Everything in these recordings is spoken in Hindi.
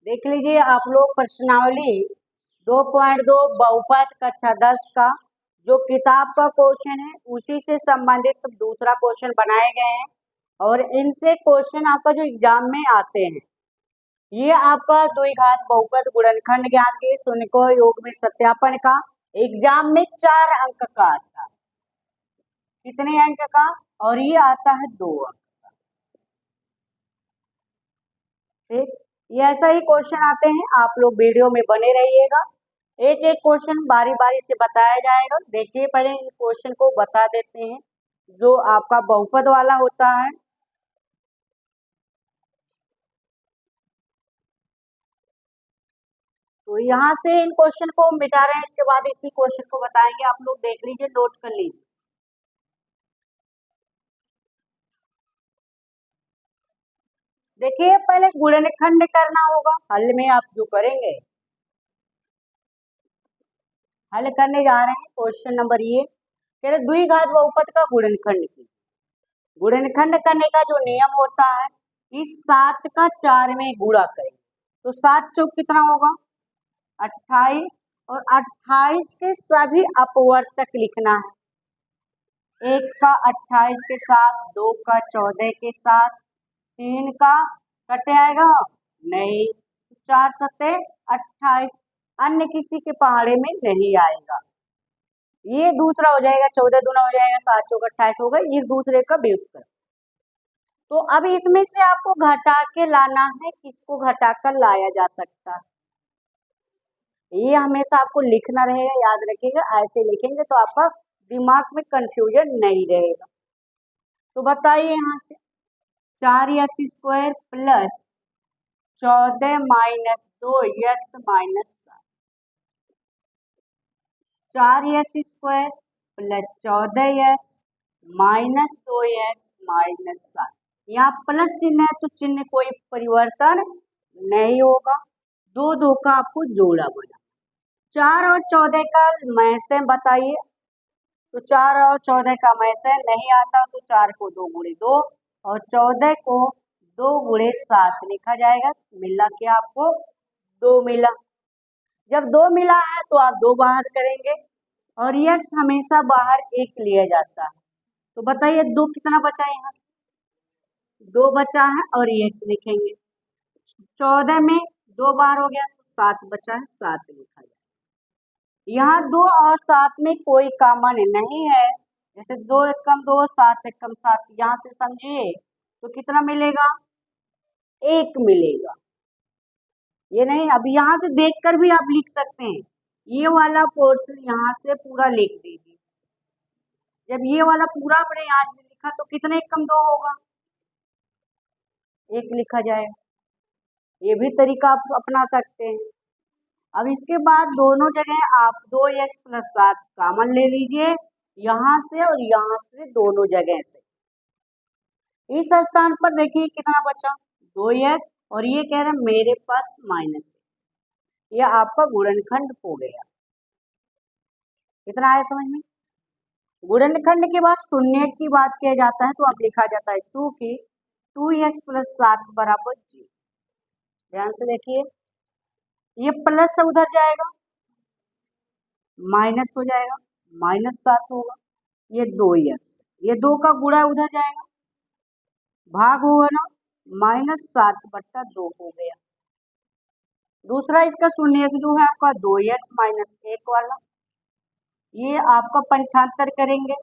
देख लीजिए आप लोग प्रश्नावली 2.2 बहुपद कक्षा 10 का जो किताब का क्वेश्चन है उसी से संबंधित दूसरा क्वेश्चन बनाए गए हैं और इनसे क्वेश्चन आपका जो एग्जाम में आते हैं। ये आपका द्विघात बहुपद गुणनखंड ज्ञान के शून्य को योग में सत्यापन का एग्जाम में 4 अंक का आता है। कितने अंक का? और ये आता है 2 अंक। ठीक, ये ऐसा ही क्वेश्चन आते हैं, आप लोग वीडियो में बने रहिएगा। एक एक क्वेश्चन बारी बारी से बताया जाएगा। देखिए पहले इन क्वेश्चन को बता देते हैं जो आपका बहुपद वाला होता है। तो यहाँ से इन क्वेश्चन को मिटा रहे हैं, इसके बाद इसी क्वेश्चन को बताएंगे। आप लोग देख लीजिए, नोट कर लीजिए। देखिए पहले गुणनखंड करना होगा। हल में आप जो करेंगे, हल करने जा रहे हैं क्वेश्चन नंबर ये कह रहे द्विघात बहुपद का गुणनखंड की। गुणनखंड करने का जो नियम होता है इस 7 का 4 में गुणा करें तो 7 चौक कितना होगा? 28 और 28 के सभी अपवर्तक लिखना है। 1 का 28 के साथ, 2 का 14 के साथ, 3 का कटे आएगा नहीं, 4 सत्ते 28, अन्य किसी के पहाड़े में नहीं आएगा। ये दूसरा हो जाएगा, 14 दूना हो जाएगा 7 चौक 28 होगा, ये दूसरे का व्युत्क्रम। तो अब इसमें से आपको घटा के लाना है, किसको घटा कर लाया जा सकता है ये हमेशा आपको लिखना रहेगा, याद रखिएगा। ऐसे लिखेंगे तो आपका दिमाग में कंफ्यूजन नहीं रहेगा। तो बताइए यहाँ से 4x² plus 14 minus 2x minus 4x² plus 14x minus 2x minus 7। यहाँ प्लस चिन्ह है तो चिन्ह कोई परिवर्तन नहीं होगा। 2 2 का आपको जोड़ा बना। 4 और 14 का मैसे बताइए। तो 4 और 14 का मैसे नहीं आता तो 4 को 2 गुणे 2 और 14 को 2 गुणे 7 लिखा जाएगा। मिला क्या आपको? 2 मिला। जब 2 मिला है तो आप 2 बाहर करेंगे और x हमेशा बाहर 1 लिया जाता है। तो बताइए 2 कितना बचा? यहाँ 2 बचा है और x लिखेंगे। 14 में 2 बार हो गया तो 7 बचा है, 7 लिखा जाए। यहाँ 2 और 7 में कोई कॉमन नहीं है, जैसे 2 एक कम 2, 7 एक कम 7, यहाँ से समझिए तो कितना मिलेगा? 1 मिलेगा। ये नहीं, अब यहाँ से देखकर भी आप लिख सकते हैं। ये वाला पोर्शन यहाँ से पूरा लिख दीजिए। जब ये वाला पूरा आपने यहाँ से लिखा तो कितने एक कम 2 होगा? 1 लिखा जाएगा। ये भी तरीका आप अपना सकते हैं। अब इसके बाद दोनों जगह आप 2x प्लस 7 कॉमन ले लीजिए, यहाँ से और यहाँ से, दोनों जगह से। इस स्थान पर देखिए कितना बचा? 2x और ये कह रहे हैं मेरे पास माइनस है। यह आपका गुणनखंड हो गया। कितना आया समझ में? गुणनखंड के बाद शून्य की बात किया जाता है तो अब लिखा जाता है चूंकि 2x प्लस 7 बराबर 0। ध्यान से देखिए, ये प्लस से उधर जाएगा माइनस हो जाएगा, -7 होगा। ये 2x, ये 2 का गुणा उधर जाएगा, भाग होगा ना, -7/2 हो गया। दूसरा इसका शून्य जो है आपका 2x माइनस 1 वाला, ये आपका पंचांतर करेंगे,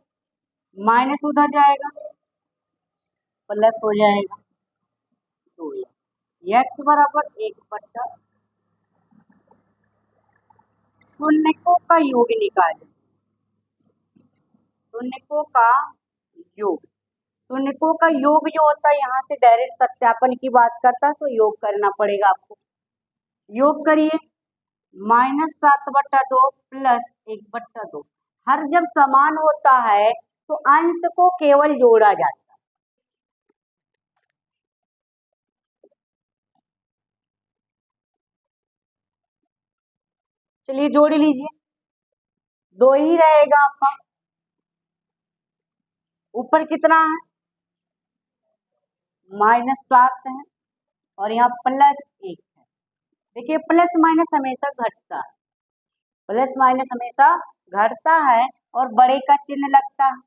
माइनस उधर जाएगा प्लस हो जाएगा 2x। x बराबर 1/, शून्यकों का योग निकालें। शून्यकों का योग, शून्यकों का योग जो होता है यहाँ से डायरेक्ट सत्यापन की बात करता है तो योग करना पड़ेगा आपको। योग करिए, -7/2 प्लस 1/2। हर जब समान होता है तो अंश को केवल जोड़ा जाता है। चलिए जोड़ लीजिए, 2 ही रहेगा आपका। ऊपर कितना है? -7 है और यहाँ +1 है। देखिए प्लस माइनस हमेशा घटता है, प्लस माइनस हमेशा घटता है और बड़े का चिन्ह लगता है।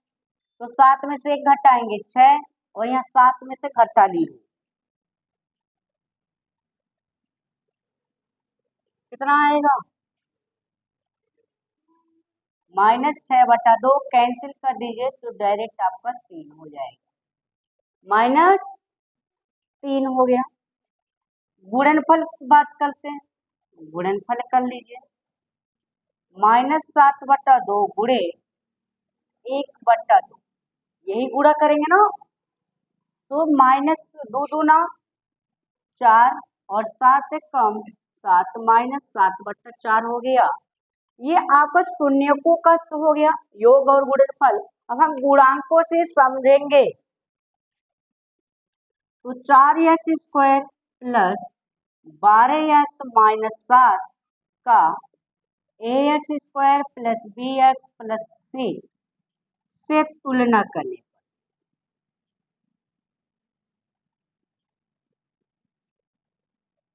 तो 7 में से 1 घटाएंगे 6 और यहाँ 7 में से घटा ली, कितना आएगा -6/2 कैंसिल कर दीजिए तो डायरेक्ट आपका 3 हो जाएगा, -3 हो गया। गुणनफल की बात करते हैं, गुणनफल कर लीजिए, -7/2 गुणे 1/2, यही गुणा करेंगे ना तो -2 दूना 4 और 7 से कम 7 -7/4 हो गया। ये आपका शून्यकों का हो गया योग और गुणनफल। अब हम गुणांकों से समझेंगे तो 4x² प्लस 12x माइनस 7 का ax² plus bx plus c से तुलना करें,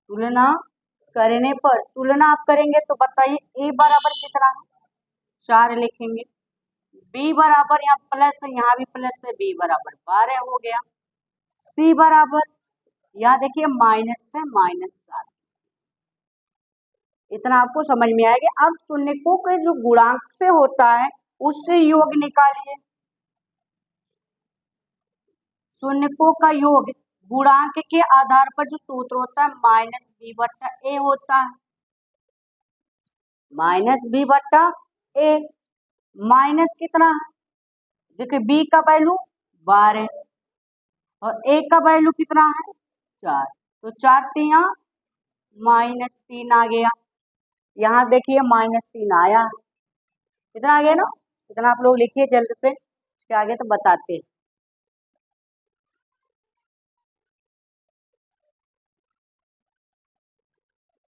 तुलना करने पर तुलना आप करेंगे तो बताइए a बराबर कितना है 4 लिखेंगे, b बराबर यहाँ प्लस है, यहाँ भी प्लस है, b बराबर 12 हो गया, c बराबर यहाँ देखिए माइनस है -7, इतना आपको समझ में आएगा। अब शून्यकों के जो गुणांक से होता है उससे योग निकालिए, शून्यकों का योग गुणांक के आधार पर जो सूत्र होता है -b/a होता है, -b/a माइनस कितना है देखिए b का वैल्यू 12 और a का वैल्यू कितना है 4, तो 4 तिया -3 आ गया, यहाँ देखिए -3 आया, कितना आ गया ना, इतना आप लोग लिखिए जल्द से, इसके आगे तो बताते हैं।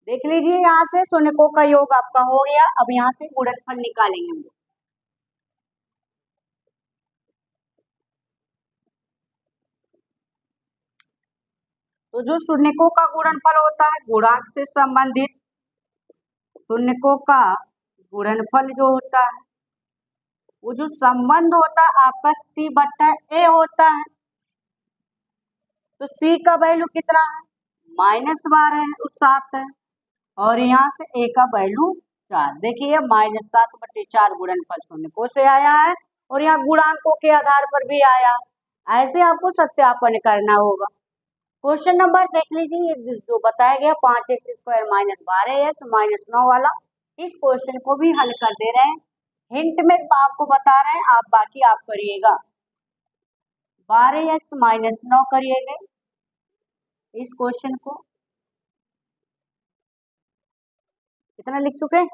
देख लीजिए यहाँ से शून्यकों का योग आपका हो गया। अब यहाँ से गुणनफल निकालेंगे हम लोग, तो जो शून्यकों का गुणनफल होता है गुणांक से संबंधित, शून्यकों का गुणनफल जो होता है वो जो संबंध होता है आपका c/a होता है, तो c का वैल्यू कितना है -12 है, उस 7 है, और यहाँ से a का वैल्यू 4, देखिए -7/4 गुणनफल शून्यकों से आया है और यहाँ गुणांकों के आधार पर भी आया, ऐसे आपको सत्यापन करना होगा। क्वेश्चन नंबर देख लीजिए, ये जो बताया गया 5x² -12x -9 वाला, इस क्वेश्चन को भी हल कर दे रहे हैं, हिंट में आपको बता रहे हैं, आप बाकी आप करिएगा। 12x -9 करिएगा इस क्वेश्चन को, कितना लिख चुके हैं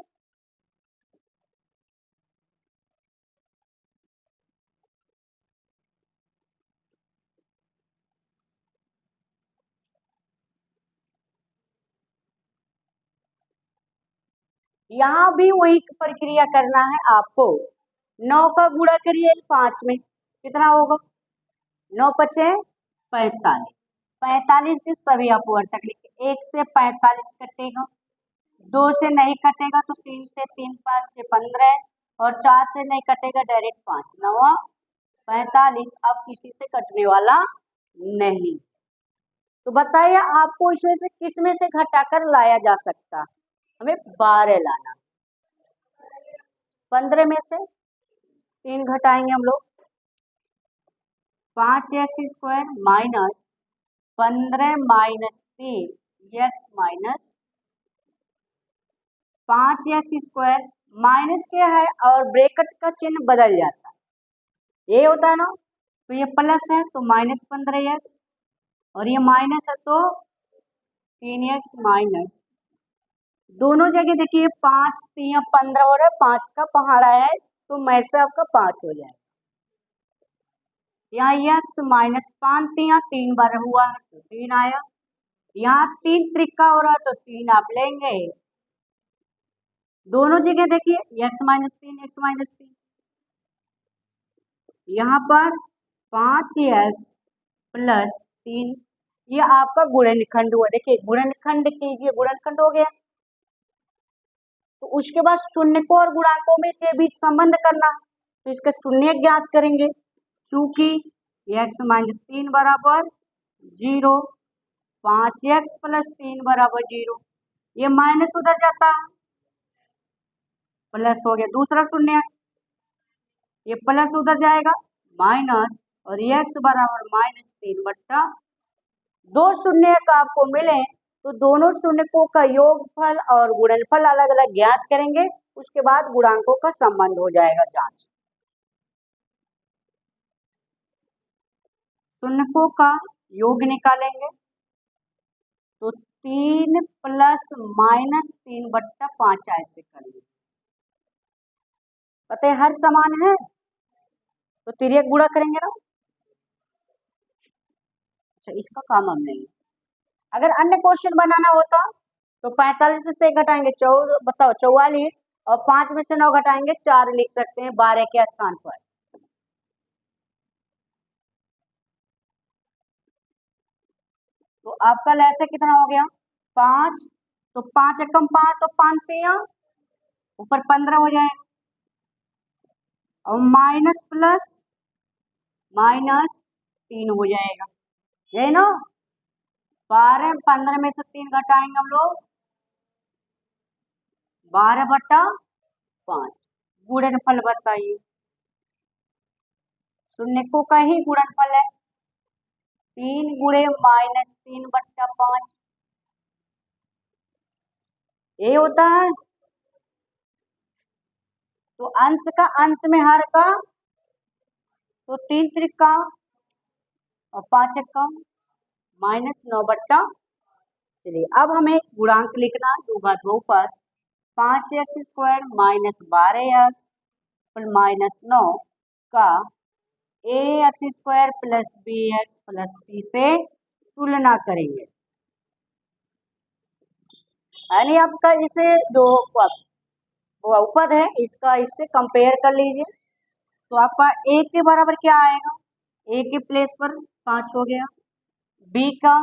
यहाँ भी वही प्रक्रिया करना है आपको, 9 का गुणा करिए 5 में, कितना होगा 9×5 = 45, 45 के सभी अपवर्तक लिखिए, 1 से 45 कटेगा, 2 से नहीं कटेगा तो 3 से 3 5 6 15 और 4 से नहीं कटेगा डायरेक्ट 5 9 45, अब किसी से कटने वाला नहीं। तो बताइए आपको इसमें से किस में से घटाकर लाया जा सकता, हमें 12 लाना, 15 में से 3 घटाएंगे हम लोग, 5x² minus 15 minus 3 x minus 5x² minus क्या है और ब्रैकेट का चिन्ह बदल जाता है, ये होता है ना, तो ये प्लस है तो -15x और ये माइनस है तो 3x माइनस, दोनों जगह देखिए 5 3 15 हो रहा है, 5 का पहाड़ा है तो मैं से आपका 5 हो जाएगा, यहाँ x -5 3 बार हुआ है तो 3 आया, यहाँ 3 त्रिका हो रहा है तो 3 आप लेंगे, दोनों जगह देखिए x -3 यहाँ पर 5x + 3 ये आपका गुणनखंड हुआ। देखिए गुणनखंड कीजिए, गुणनखंड हो गया। तो उसके बाद शून्य को और गुणांकों में के बीच संबंध करना, तो इसका शून्य ज्ञात करेंगे। चूंकि x माइनस 3 बराबर 0, 5x प्लस 3 बराबर 0, ये माइनस उधर जाता है, प्लस हो गया। दूसरा शून्य, ये प्लस उधर जाएगा माइनस, और x बराबर माइनस 3/, दो शून्य का आपको मिले तो दोनों शून्यकों का योगफल और गुणनफल अलग अलग ज्ञात करेंगे। उसके बाद गुणांकों का संबंध हो जाएगा जांच। शून्यकों का योग निकालेंगे तो 3 प्लस माइनस 3/5 ऐसे करेंगे। पता है हर समान है तो तिर्यक गुणा करेंगे ना। अच्छा, इसका काम हम नहीं। अगर अन्य क्वेश्चन बनाना होता तो 45 में से घटाएंगे 44, और 5 में से 9 घटाएंगे 4 लिख सकते हैं 12 के स्थान पर। तो आपका लैसे कितना हो गया 5, तो 5 एकम 5, तो 5 तिया ऊपर 15 हो जाएगा, और माइनस प्लस माइनस 3 हो जाएगा, यही ना। 12 15 में से 3 घटाएंगे हम लोग 12/5। गुणनफल बताइए, शून्यकों का ही गुणनफल है 3 गुणे माइनस 3/5, ये होता है। तो अंश का अंश में हर का, तो 3 त्रिका और 5 एकम माइनस 9/। चलिए अब हमें गुणांक लिखना है, दो घात बहुपद 5x² माइनस 12x माइनस 9 का ax² plus bx plus c से तुलना करेंगे। यानी आपका इसे जो बहुपद है इसका इससे कंपेयर कर लीजिए। तो आपका a के बराबर क्या आएगा, a के प्लेस पर 5 हो गया, b का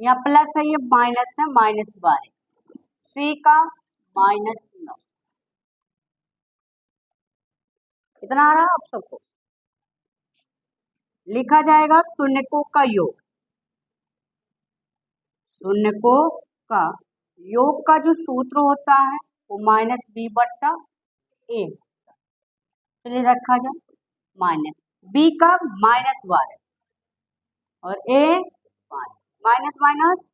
यहाँ प्लस है, ये माइनस है, माइनस 12, c का माइनस 9। कितना आ रहा है आप सबको, लिखा जाएगा शून्यकों का योग। शून्यकों का योग का जो सूत्र होता है वो माइनस b/a। चलिए रखा जाए माइनस b का माइनस 12 और a 5, माइनस माइनस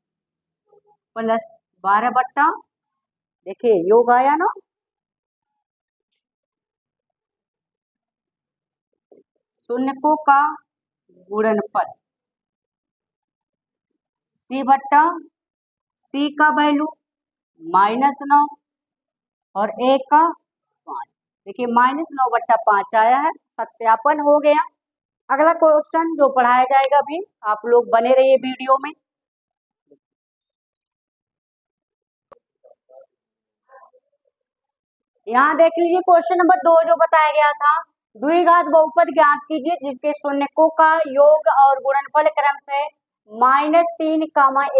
प्लस 12/, देखिए योग आया ना। शून्यकों का गुणनफल c का वैल्यू -9 और a का 5। देखिए -9/5 आया है, सत्यापन हो गया। अगला क्वेश्चन जो पढ़ाया जाएगा अभी, आप लोग बने रहिए वीडियो में। यहाँ देख लीजिए क्वेश्चन नंबर 2 जो बताया गया था, द्विघात बहुपद ज्ञात कीजिए जिसके शून्यकों का योग और गुणनफल क्रम से -3,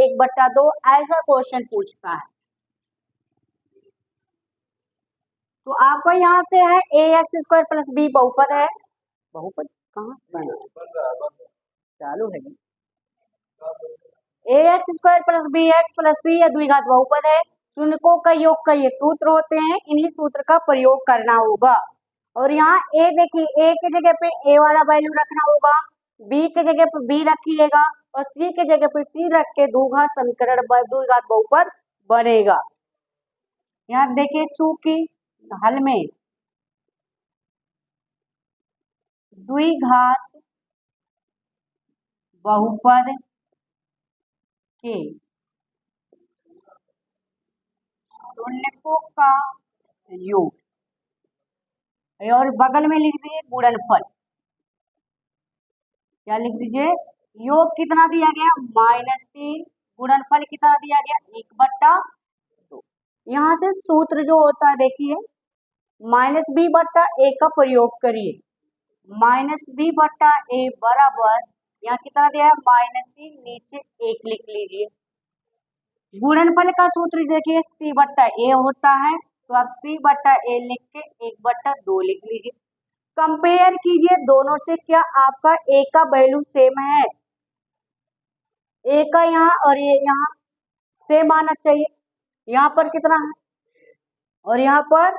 1/2 ऐसा क्वेश्चन पूछता है। तो आपको यहाँ से है ax² प्लस b बहुपद है, बहुपद कहाँ चालू है, ax² plus bx plus c या द्विघात बहुपद है। शून्यकों का योग का ये सूत्र होते हैं, इन्हीं सूत्र का प्रयोग करना होगा। और यहाँ a देखिए, a की जगह पे a वाला वैल्यू रखना होगा, b की जगह पे b रखिएगा और c की जगह पे c रख के द्विघात समीकरण द्विघात बहुपद बनेगा। यहाँ देखिए चूंकि हल में द्विघात बहुपद के शून्यकों का योग, और बगल में लिख दीजिए गुणनफल। क्या लिख दीजिए, योग कितना दिया गया -3, गुणनफल कितना दिया गया 1/2। यहाँ से सूत्र जो होता है देखिए, -b/a का प्रयोग करिए, -b/a बराबर यहाँ कितना दिया है -3, नीचे 1 लिख लीजिए। गुणनफल का सूत्र देखिए C/A होता है, तो आप C/A लिख के 1/2 लिख लीजिए। कंपेयर कीजिए दोनों से, क्या आपका A का वैल्यू सेम है? A का यहाँ और ये यहाँ सेम आना चाहिए। यहाँ पर कितना है और यहाँ पर,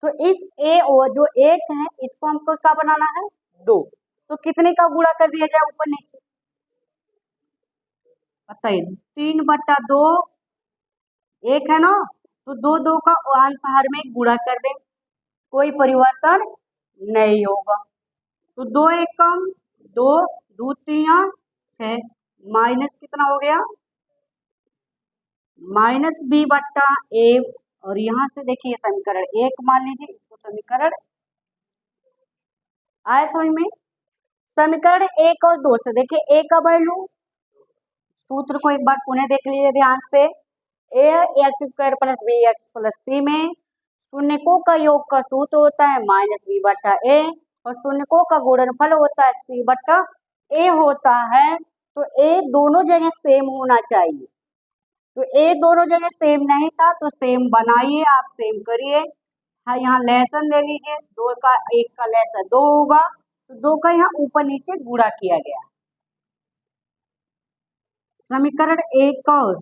तो इस A और जो 1 है इसको हमको क्या बनाना है 2, तो कितने का गुणा कर दिया जाए ऊपर नीचे बताइए। 3/2 1 है ना, तो 2 का अंश में गुणा कर दे, कोई परिवर्तन नहीं होगा। तो 2 1 कम 2, 2 3 6, माइनस कितना हो गया -B/A। और यहाँ से देखिए समीकरण 1 मान लीजिए, इसको समीकरण आया समझ में। समीकरण 1 और 2 से देखिए A का वैल्यू, सूत्र को एक बार पुनः देख लीजिए ध्यान से। ax² + bx + c में शून्यकों का योग का सूत्र होता है -B/A और शून्यकों का गुणनफल होता है C/A होता है। तो A दोनों जगह सेम होना चाहिए, तो A दोनों जगह सेम नहीं था तो सेम बनाइए, आप सेम करिए। हाँ, यहाँ लेसन ले लीजिए, 2 का 1 का लेसन 2 होगा, तो 2 का यहाँ ऊपर नीचे गुणा किया गया। समीकरण 1 और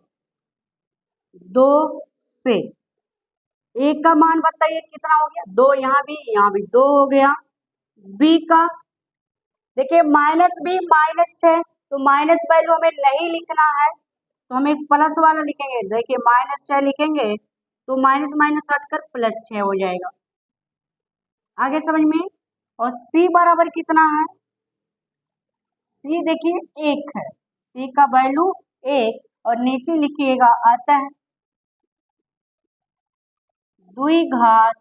2 से A का मान बताइए कितना हो गया 2, यहाँ भी 2 हो गया। B का देखिए -B -6, तो माइनस वैल्यू हमें नहीं लिखना है, तो हम एक प्लस वाला लिखेंगे। देखिए -6 लिखेंगे तो माइनस माइनस हटकर +6 हो जाएगा। आगे समझ में। और C बराबर कितना है, C देखिए 1 है, C का वैल्यू 1 और नीचे लिखिएगा आता है द्विघात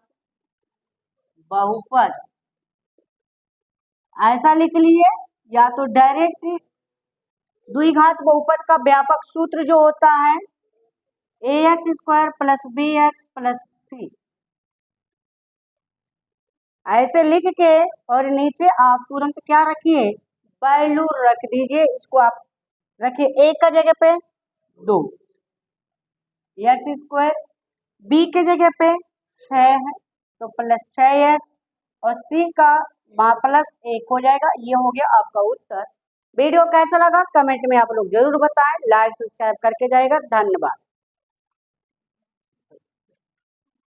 बहुपद, ऐसा लिख लिए, या तो डायरेक्ट द्विघात बहुपद का व्यापक सूत्र जो होता है ax² + bx + c, ऐसे लिख के और नीचे आप तुरंत क्या रखिए वैल्यू रख दीजिए। इसको आप रखिए a का जगह पे 2, x², b के जगह पे 6 है तो +6x और c का +1 हो जाएगा। ये हो गया आपका उत्तर। वीडियो कैसा लगा कमेंट में आप लोग जरूर बताएं, लाइक सब्सक्राइब करके जाएगा। धन्यवाद।